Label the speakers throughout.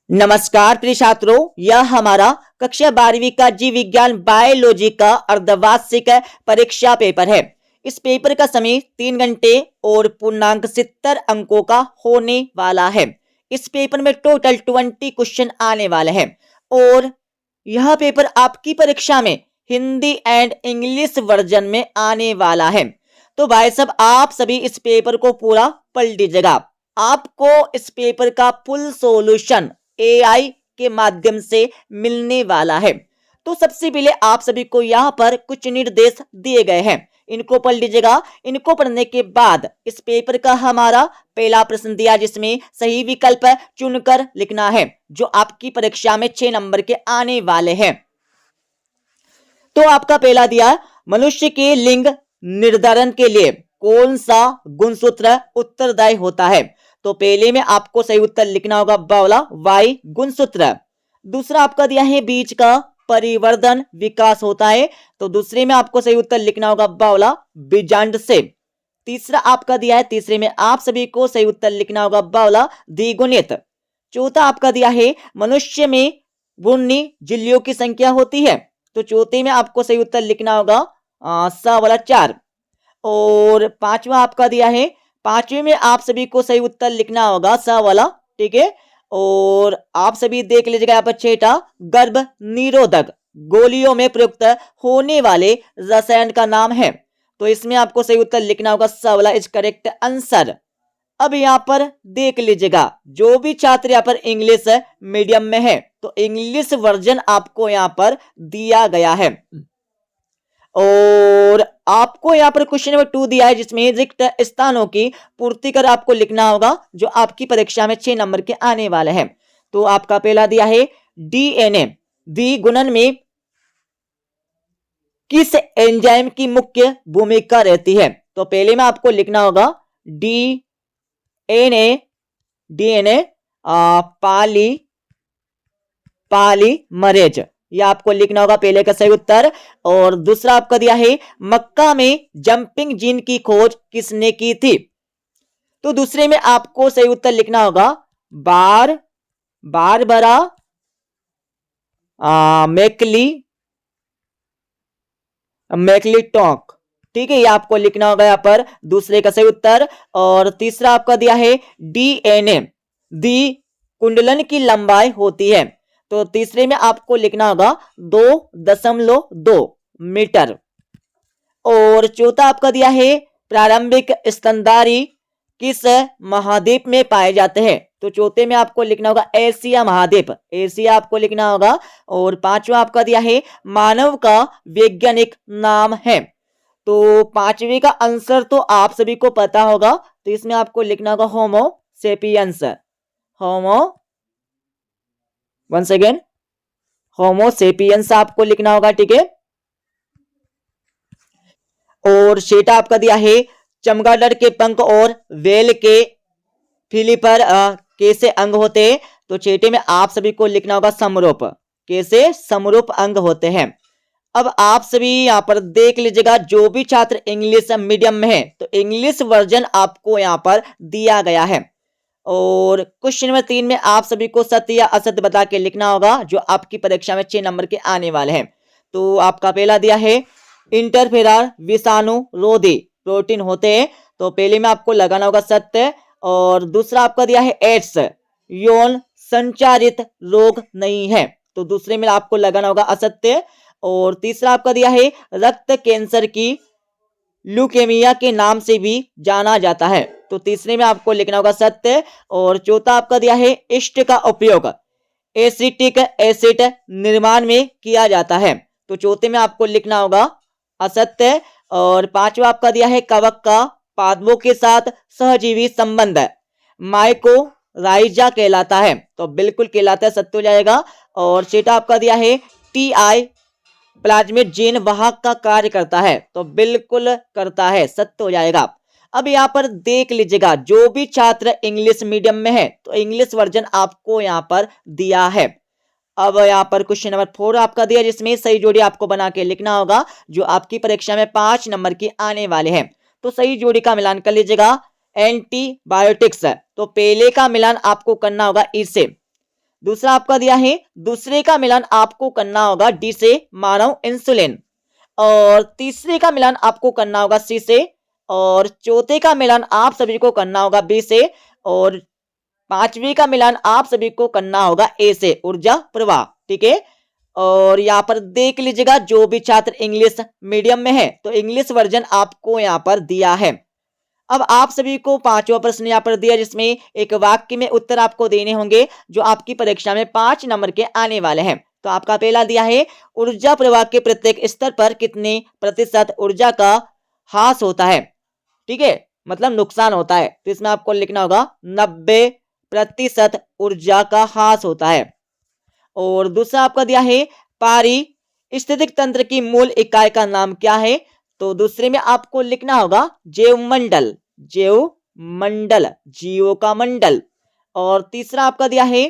Speaker 1: नमस्कार प्रिय छात्रों, यह हमारा कक्षा 12वीं का जीव विज्ञान बायोलॉजी का अर्धवार्षिक परीक्षा पेपर है। इस पेपर का समय 3 घंटे और पूर्णांक 70 अंकों का होने वाला है। इस पेपर में टोटल 20 क्वेश्चन आने वाले हैं और यह पेपर आपकी परीक्षा में हिंदी एंड इंग्लिश वर्जन में आने वाला है। तो भाई साहब, आप सभी इस पेपर को पूरा पढ़ लीजिएगा। आपको इस पेपर का फुल सॉल्यूशन एआई के माध्यम से मिलने वाला है। तो सबसे पहले आप सभी को यहाँ पर कुछ निर्देश दिए गए हैं, इनको पढ़ लीजिएगा। इनको पढ़ने के बाद इस पेपर का हमारा पहला प्रश्न दिया, जिसमें सही विकल्प चुनकर लिखना है, जो आपकी परीक्षा में 6 नंबर के आने वाले हैं। तो आपका पहला दिया, मनुष्य के लिंग निर्धारण के लिए कौन सा गुणसूत्र उत्तरदायी होता है? तो पहले में आपको सही उत्तर लिखना होगा बावला वाई गुणसूत्र। दूसरा आपका दिया है बीज का परिवर्धन विकास होता है, तो दूसरे में आपको सही उत्तर लिखना होगा बावला बीजांड से। तीसरा आपका दिया है, तीसरे में आप सभी को सही उत्तर लिखना होगा बावला द्विगुणित। चौथा आपका दिया है मनुष्य में बुन्नी झिल्लियों की संख्या होती है, तो चौथे में आपको सही उत्तर लिखना होगा सा वाला 4। और पांचवा आपका दिया है, पांचवे में आप सभी को सही उत्तर लिखना होगा सा वाला, ठीक है। और आप सभी देख लीजिएगा यहाँ पर छठा, गर्भ निरोधक गोलियों में प्रयुक्त होने वाले रसायन का नाम है, तो इसमें आपको सही उत्तर लिखना होगा सा वाला इज करेक्ट आंसर। अब यहाँ पर देख लीजिएगा, जो भी छात्र यहाँ पर इंग्लिश मीडियम में है, तो इंग्लिश वर्जन आपको यहाँ पर दिया गया है। और आपको यहाँ पर क्वेश्चन नंबर 2 दिया है, जिसमें रिक्त स्थानों की पूर्ति कर आपको लिखना होगा, जो आपकी परीक्षा में 6 नंबर के आने वाले हैं। तो आपका पहला दिया है डीएनए द्विगुणन में किस एंजाइम की मुख्य भूमिका रहती है? तो पहले में आपको लिखना होगा डीएनए पॉलीमरेज, ये आपको लिखना होगा पहले का सही उत्तर। और दूसरा आपका दिया है मक्का में जंपिंग जीन की खोज किसने की थी? तो दूसरे में आपको सही उत्तर लिखना होगा बारबरा मैक्लिटॉक, ठीक है, ये आपको लिखना होगा यहाँ पर दूसरे का सही उत्तर। और तीसरा आपका दिया है डीएनए दी कुंडलन की लंबाई होती है, तो तीसरे में आपको लिखना होगा 2.2 मीटर। और चौथा आपका दिया है प्रारंभिक स्तनधारी किस महाद्वीप में पाए जाते हैं? तो चौथे में आपको लिखना होगा एशिया महाद्वीप, एशिया आपको लिखना होगा। और पांचवा आपका दिया है मानव का वैज्ञानिक नाम है, तो पांचवे का आंसर तो आप सभी को पता होगा, तो इसमें आपको लिखना होगा होमो सेपियंस, वंस अगेन होमो सेपियंस आपको लिखना होगा, ठीक है। और छठा आपका दिया है चमगादड़ के पंख और वेल के फिलीपर कैसे अंग होते हैं? तो छठे में आप सभी को लिखना होगा समरूप, कैसे समरूप अंग होते हैं। अब आप सभी यहाँ पर देख लीजिएगा, जो भी छात्र इंग्लिश मीडियम में है, तो इंग्लिश वर्जन आपको यहाँ पर दिया गया है। और क्वेश्चन नंबर 3 में आप सभी को सत्य या असत्य बता के लिखना होगा, जो आपकी परीक्षा में 6 नंबर के आने वाले हैं। तो आपका पहला दिया है इंटरफेरर विषाणुरोधी प्रोटीन होते हैं, तो पहले में आपको लगाना होगा सत्य। और दूसरा आपका दिया है एड्स यौन संचारित रोग नहीं है, तो दूसरे में आपको लगाना होगा असत्य। और तीसरा आपका दिया है रक्त कैंसर की ल्यूकेमिया के नाम से भी जाना जाता है, तो तीसरे में आपको लिखना होगा सत्य। और चौथा आपका दिया है इष्ट का उपयोग एसिटिक एसिड निर्माण में किया जाता है, तो चौथे में आपको लिखना होगा असत्य। और पांचवा आपका दिया है कवक का पादपों के साथ सहजीवी संबंध माइकोराइजा कहलाता है, तो बिल्कुल कहलाता है, सत्य हो जाएगा। और छठा आपका दिया है टीआई प्लाज्मिड जीन वाहक का कार्य करता है, तो बिल्कुल करता है, सत्य हो जाएगा। अब यहाँ पर देख लीजिएगा, जो भी छात्र इंग्लिश मीडियम में है, तो इंग्लिश वर्जन आपको यहाँ पर दिया है। अब यहाँ पर क्वेश्चन नंबर 4 आपका दिया, जिसमें सही जोड़ी आपको बना के लिखना होगा, जो आपकी परीक्षा में 5 नंबर की आने वाले हैं। तो सही जोड़ी का मिलान कर लीजिएगा। एंटीबायोटिक्स, तो पहले का मिलान आपको करना होगा ई से, दूसरा आपका दिया है दूसरे का मिलान आपको करना होगा डी से मानव इंसुलिन, और तीसरे का मिलान आपको करना होगा सी से, और चौथे का मिलान आप सभी को करना होगा बी से, और पांचवी का मिलान आप सभी को करना होगा ए से ऊर्जा प्रवाह। ठीक है, और यहाँ पर देख लीजिएगा जो भी छात्र इंग्लिश मीडियम में है तो इंग्लिश वर्जन आपको यहाँ पर दिया है। अब आप सभी को पांचवा प्रश्न यहाँ पर दिया जिसमें एक वाक्य में उत्तर आपको देने होंगे जो आपकी परीक्षा में 5 नंबर के आने वाले हैं। तो आपका पहला दिया है ऊर्जा प्रवाह के प्रत्येक स्तर पर कितने प्रतिशत ऊर्जा का ह्रास होता है। ठीक है, मतलब नुकसान होता है, तो इसमें आपको लिखना होगा 90% ऊर्जा का ह्रास होता है। और दूसरा आपका दिया है पारिस्थितिक तंत्र की मूल इकाई का नाम क्या है। तो दूसरे में आपको लिखना होगा जैवमंडल, जैवमंडल जीवों का मंडल। और तीसरा आपका दिया है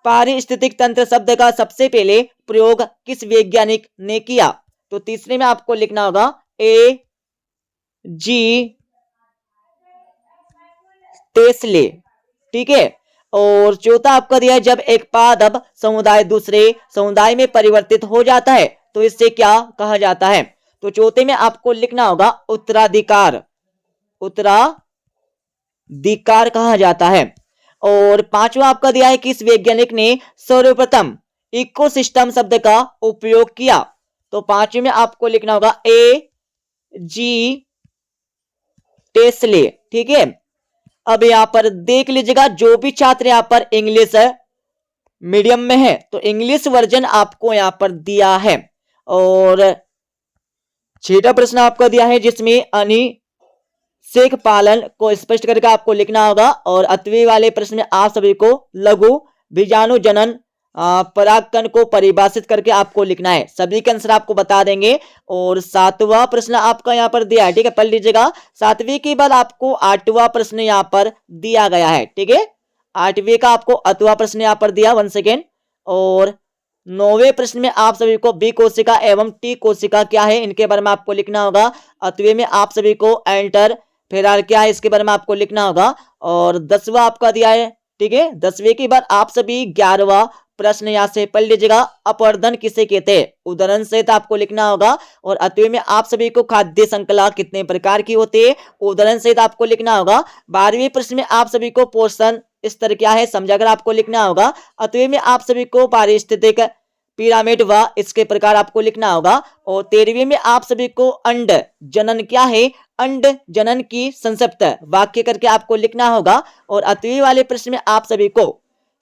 Speaker 1: पारिस्थितिक तंत्र शब्द का सबसे पहले प्रयोग किस वैज्ञानिक ने किया। तो तीसरे में आपको लिखना होगा ए जी टेस्ले। ठीक है, और चौथा आपका दिया है जब एक पादप समुदाय दूसरे समुदाय में परिवर्तित हो जाता है तो इससे क्या कहा जाता है। तो चौथे में आपको लिखना होगा उत्तराधिकार, उत्तराधिकार कहा जाता है। और पांचवा आपका दिया है किस वैज्ञानिक ने सर्वप्रथम इकोसिस्टम शब्द का उपयोग किया। तो पांचवे में आपको लिखना होगा ए जी टेस्ले। ठीक है, अब यहां पर देख लीजिएगा जो भी छात्र यहां पर इंग्लिश मीडियम में है तो इंग्लिश वर्जन आपको यहां पर दिया है। और छठा प्रश्न आपका दिया है जिसमें अनिषेक पालन को स्पष्ट करके आपको लिखना होगा। और 8वें वाले प्रश्न में आप सभी को लघु बीजाणु जनन परागकण को परिभाषित करके आपको लिखना है। सभी के आंसर आपको बता देंगे। और 7वां प्रश्न आपका यहाँ पर दिया है। ठीक है, पढ़ लीजिएगा। 7वीं के बाद आपको 8वां प्रश्न यहाँ पर दिया गया है। ठीक है, 8वीं का आपको 8वां प्रश्न यहाँ पर दिया 1 सेकेंड। और 9वें प्रश्न में आप सभी को बी कोशिका एवं टी कोशिका क्या है इनके बारे में आपको लिखना होगा। 8वें में आप सभी को एंटर फेरार क्या है इसके बारे में आपको लिखना होगा। और 10वां आपका दिया है। ठीक है, 10वें के बाद आप सभी 11वां प्रश्न यहाँ से पढ़ लीजिएगा। अपवर्धन किसे कहते हैं, उदाहरण सहित आपको लिखना होगा। और 8वें में आप सभी को खाद्य श्रृंखला कितने प्रकार की होती है, उदाहरण सहित आपको लिखना होगा। 12वें प्रश्न में आप सभी को पोषण स्तर क्या है समझाकर आपको लिखना होगा। 8वें में आप सभी को पारिस्थितिक पिरामिड व इसके प्रकार आपको लिखना होगा। और 13वें में आप सभी को अंड जनन क्या है, अंड जनन की संक्षिप्त वाक्य करके आपको लिखना होगा। और 8वें वाले प्रश्न में आप सभी को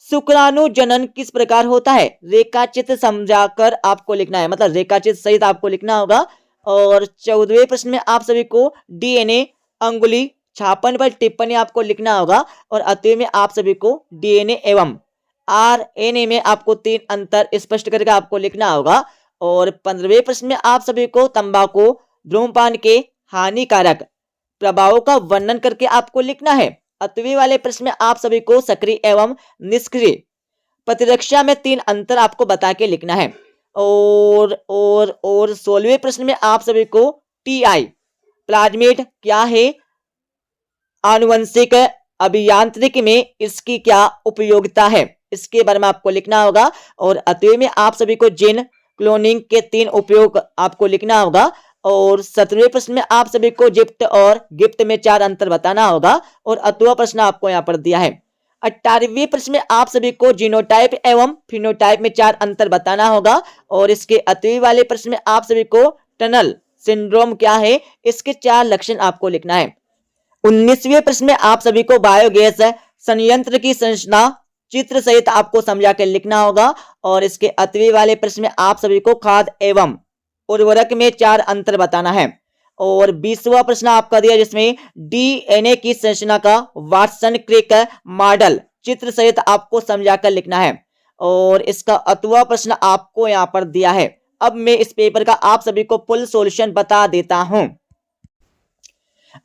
Speaker 1: शुक्राणु जनन किस प्रकार होता है रेखाचित्र समझाकर आपको लिखना है, मतलब रेखाचित्र सहित आपको लिखना होगा। और 14वें प्रश्न में आप सभी को डीएनए अंगुली छापन पर टिप्पणी आपको लिखना होगा। और 8वें में आप सभी को डीएनए एवं आरएनए में आपको 3 अंतर स्पष्ट करके आपको लिखना होगा। और 15वें प्रश्न में आप सभी को तंबाकू धूम्रपान के हानिकारक प्रभावों का वर्णन करके आपको लिखना है। 8वें वाले प्रश्न में आप सभी को सक्रिय एवं निष्क्रिय प्रतिरक्षा में 3 अंतर आपको बता के लिखना है। और 16वें प्रश्न में आप सभी को टीआई प्लाज्मिड क्या है, आनुवंशिक अभियांत्रिकी में इसकी क्या उपयोगिता है, इसके बारे में आपको लिखना होगा। और 8वें में आप सभी को जीन क्लोनिंग के 3 उपयोग आपको लिखना होगा। और 17वें प्रश्न में आप सभी को जिप्ट और गिफ्ट में 4 अंतर बताना होगा। और 8वां प्रश्न आपको यहाँ पर दिया है। 18वें प्रश्न में आप सभी को जीनोटाइप एवं फिनोटाइप में 4 अंतर बताना होगा। और इसके 8वें वाले प्रश्न में आप सभी को टनल सिंड्रोम क्या है, इसके 4 लक्षण आपको लिखना है। 19वें प्रश्न में आप सभी को बायोगैस संयंत्र की संरचना चित्र सहित आपको समझा कर लिखना होगा। और इसके 8वें वाले प्रश्न में आप सभी को खाद एवं उर्वरक में 4 अंतर बताना है। और 20वां प्रश्न आपका दिया जिसमें डीएनए की संरचना का वाटसन क्रिक मॉडल चित्र सहित आपको समझाकर लिखना है। और इसका 8वां प्रश्न आपको यहाँ पर दिया है। अब मैं इस पेपर का आप सभी को फुल सॉल्यूशन बता देता हूं।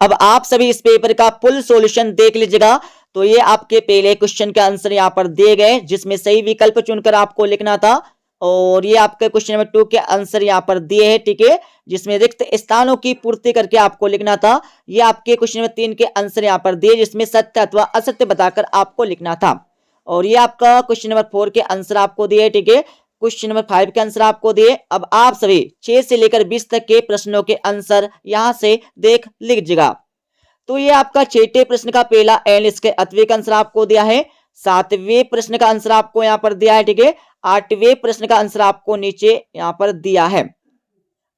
Speaker 1: अब आप सभी इस पेपर का फुल सॉल्यूशन देख लीजिएगा। तो ये आपके पहले क्वेश्चन के आंसर यहाँ पर दिए गए जिसमें सही विकल्प चुनकर आपको लिखना था। और ये आपके क्वेश्चन नंबर 2 के आंसर यहाँ पर दिए हैं। ठीक है, जिसमें रिक्त स्थानों की पूर्ति करके आपको लिखना था। ये आपके क्वेश्चन नंबर 3 के आंसर यहाँ पर दिए जिसमें सत्य अथवा असत्य बताकर आपको लिखना था। और ये आपका क्वेश्चन नंबर 4 के आंसर आपको दिए, ठीक है। क्वेश्चन नंबर 5 के आंसर आपको दिए। अब आप सभी 6 से लेकर 20 तक के प्रश्नों के आंसर यहां से देख लीजिएगा। तो ये आपका 6ठे प्रश्न का पहला एल, इसके 8वें का आंसर आपको दिया है। 7वें प्रश्न का आंसर आपको यहाँ पर दिया है, ठीक है। 8वें प्रश्न का आंसर आपको नीचे यहाँ पर दिया है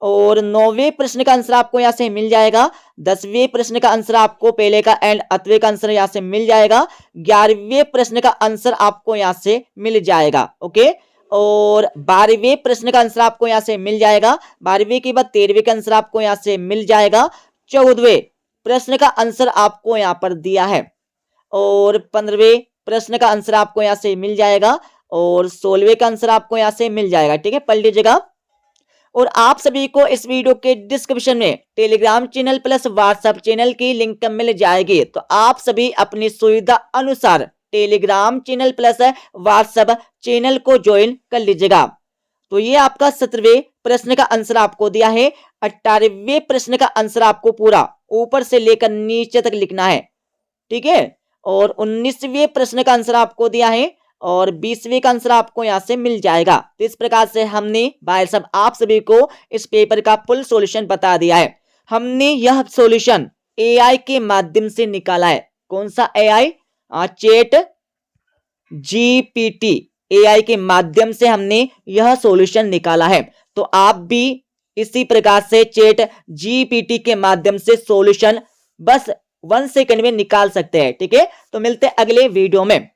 Speaker 1: और 9वें प्रश्न का आंसर आपको यहाँ से मिल जाएगा। 10वें प्रश्न का आंसर आपको पहले का एंड 8वें का आंसर यहाँ से मिल जाएगा। 11वें प्रश्न का आंसर आपको यहाँ से मिल जाएगा, ओके। और 12वें प्रश्न का आंसर आपको यहाँ से मिल जाएगा। 12वें के बाद 13वें का आंसर आपको यहाँ से मिल जाएगा। 14वें प्रश्न का आंसर आपको यहाँ पर दिया है और 15वें प्रश्न का आंसर आपको यहाँ से मिल जाएगा और 16वें का आंसर आपको यहाँ से मिल जाएगा, ठीक है। पढ़ लीजिएगा। और आप सभी को इस वीडियो के डिस्क्रिप्शन में Telegram channel plus WhatsApp channel की लिंक मिल जाएगी, तो आप सभी अपनी सुविधा अनुसार Telegram channel plus WhatsApp channel को ज्वाइन कर लीजिएगा। तो ये आपका 17वें प्रश्न का आंसर आपको दिया है। 18वें प्रश्न का आंसर आपको पूरा ऊपर से लेकर नीचे तक लिखना है, ठीक है। और 19वें प्रश्न का आंसर आपको दिया है और 20वें का आंसर आपको यहां से मिल जाएगा। तो इस प्रकार से हमने भाई साहब आप सभी को इस पेपर का फुल सॉल्यूशन बता दिया है। हमने यह सॉल्यूशन एआई के माध्यम से निकाला है। कौन सा एआई? चैट जीपीटी एआई के माध्यम से हमने यह सॉल्यूशन निकाला है। तो आप भी इसी प्रकार से चैट जीपीटी के माध्यम से सॉल्यूशन बस 1 सेकंड में निकाल सकते हैं, ठीक है। तो मिलते हैं अगले वीडियो में।